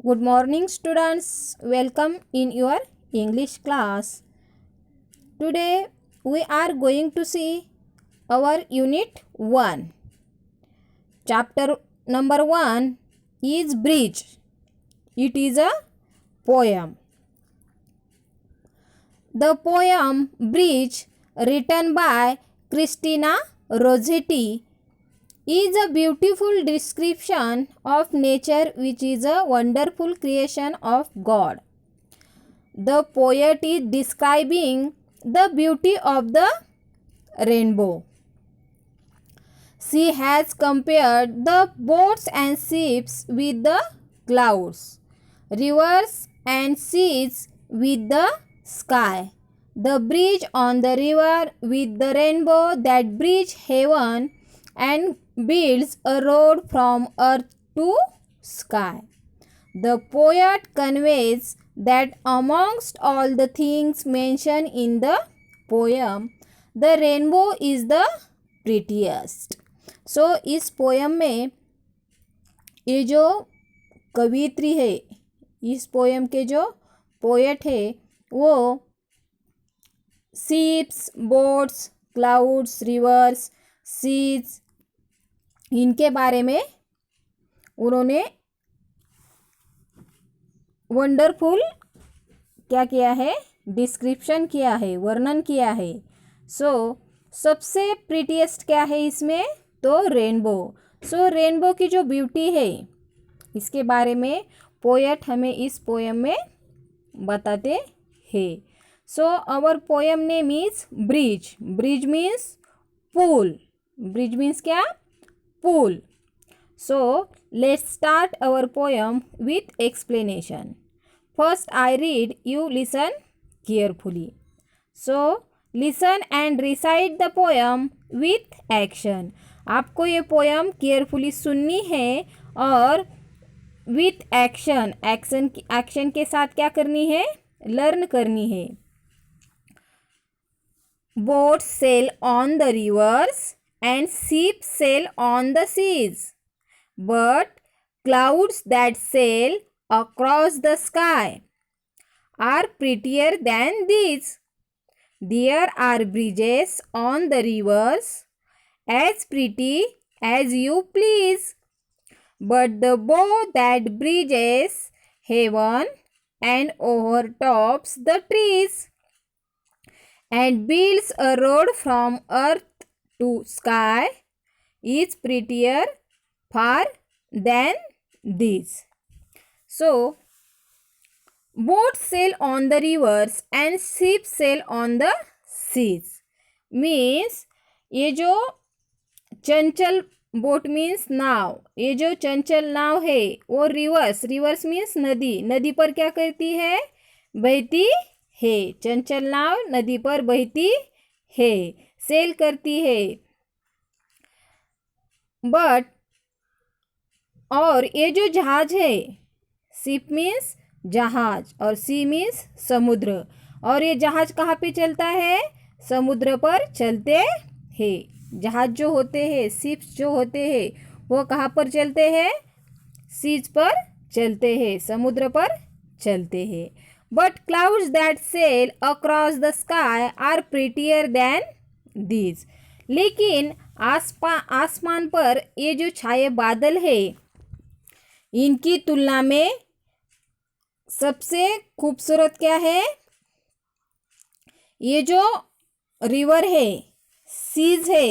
Good morning, students. Welcome in your English class. Today we are going to see our unit 1. Chapter number 1 is Bridge. It is a poem. The poem Bridge, written by Christina Rossetti, is a beautiful description of nature, which is a wonderful creation of God. The poet is describing the beauty of the rainbow. She has compared the boats and ships with the clouds, rivers and seas with the sky, the bridge on the river with the rainbow that bridge heaven and builds a road from earth to sky. The poet conveys that amongst all the things mentioned in the poem, the rainbow is the prettiest. So इस poem में ये जो कवित्री है, इस poem के जो poet है, वो ships, boats, clouds, rivers, seas, इनके बारे में उन्होंने वंडरफुल क्या किया है, डिस्क्रिप्शन किया है, वर्णन किया है. सबसे प्रीटीएस्ट क्या है इसमें, तो रेनबो. रेनबो की जो ब्यूटी है, इसके बारे में पोएट हमें इस पोएम में बताते हैं. Our poem name is bridge. Bridge means पुल. ब्रिज मीन्स क्या, पुल. Let's start our poem with explanation. First I read, you listen carefully. Listen and recite the poem with action. आपको ये पोएम केयरफुली सुननी है और विथ एक्शन, एक्शन के साथ क्या करनी है, लर्न करनी है. Boats sail on the rivers and ships sail on the seas. But clouds that sail across the sky are prettier than these. There are bridges on the rivers as pretty as you please. But the bow that bridges heaven and overtops the trees and builds a road from earth to sky is prettier far than these. Boats sail on the rivers and ships sail on the seas. Means ये जो चंचल boat means नाव, ये जो चंचल नाव है वो reverse means नदी. नदी पर क्या करती है, बहती है. चंचल नाव नदी पर बहती है, सेल करती है. बट और ये जो जहाज है, शिप मीन्स जहाज और सी मीन्स समुद्र. और ये जहाज कहाँ पे चलता है, समुद्र पर चलते हैं. जहाज जो होते हैं, शिप्स जो होते हैं, वो कहाँ पर चलते हैं, सीज पर चलते हैं, समुद्र पर चलते हैं. But clouds that sail across the sky are prettier than these. लेकिन आसमान पर ये जो छाए बादल है, इनकी तुलना में सबसे खूबसूरत क्या है, ये जो रिवर है, सीज है,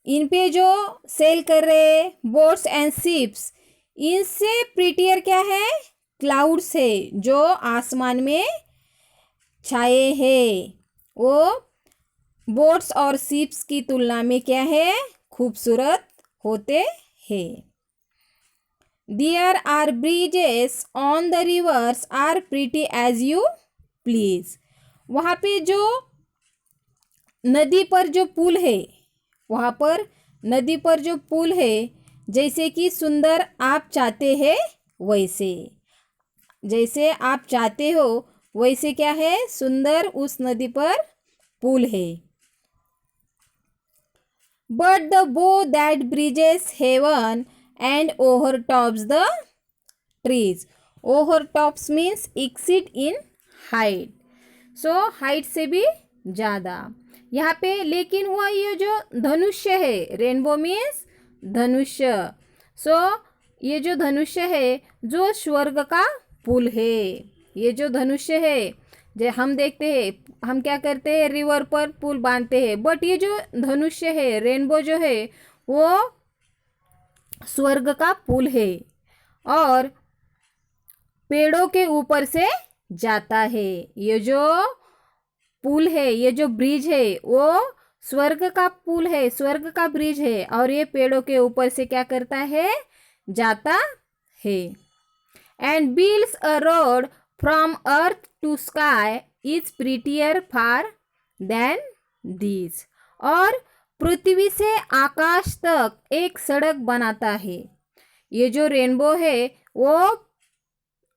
इन पे जो सेल कर रहे बोट्स एंड शिप्स, इनसे प्रीटियर क्या है, क्लाउड्स है, जो आसमान में छाए हैं. वो बोट्स और शिप्स की तुलना में क्या है, खूबसूरत होते हैं. There are bridges on the rivers are pretty as you please. वहाँ पे जो नदी पर जो पुल है, वहाँ पर नदी पर जो पुल है, जैसे कि सुंदर आप चाहते हैं वैसे, जैसे आप चाहते हो वैसे क्या है, सुंदर उस नदी पर पुल है. But the bow that bridges heaven and overtops the trees. Over tops means exceed in height. So height से भी ज़्यादा यहाँ पे। लेकिन हुआ ये जो धनुष्य है, रेनबो मीन्स धनुष्य। सो ये जो धनुष्य है जो स्वर्ग का पुल है, ये जो धनुष्य है, जो हम देखते हैं, हम क्या करते हैं, रिवर पर पुल बांधते हैं, बट ये जो धनुष्य है, रेनबो जो है, वो स्वर्ग का पुल है और पेड़ों के ऊपर से जाता है। ये जो पुल है, ये जो ब्रिज है, वो स्वर्ग का पुल है, स्वर्ग का ब्रिज है, और ये पेड़ों के ऊपर से क्या करता है, जाता है। And builds a road from earth to sky is prettier far than this. और पृथ्वी से आकाश तक एक सड़क बनाता है। ये जो रेनबो है वो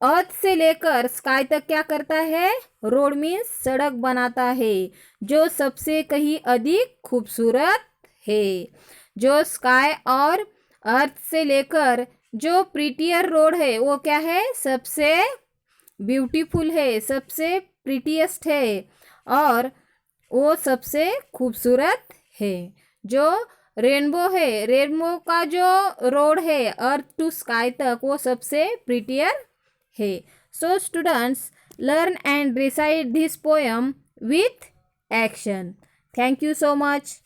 अर्थ से लेकर स्काई तक क्या करता है, रोड मीन्स सड़क बनाता है, जो सबसे कहीं अधिक खूबसूरत है। जो स्काई और अर्थ से लेकर जो प्रीटियर रोड है वो क्या है, सबसे ब्यूटीफुल है, सबसे प्रीटिएस्ट है, और वो सबसे खूबसूरत है। जो रेनबो है, रेनबो का जो रोड है अर्थ टू स्काई तक, वो सबसे प्रीटियर है। So students, learn and recite this poem with action. Thank you so much.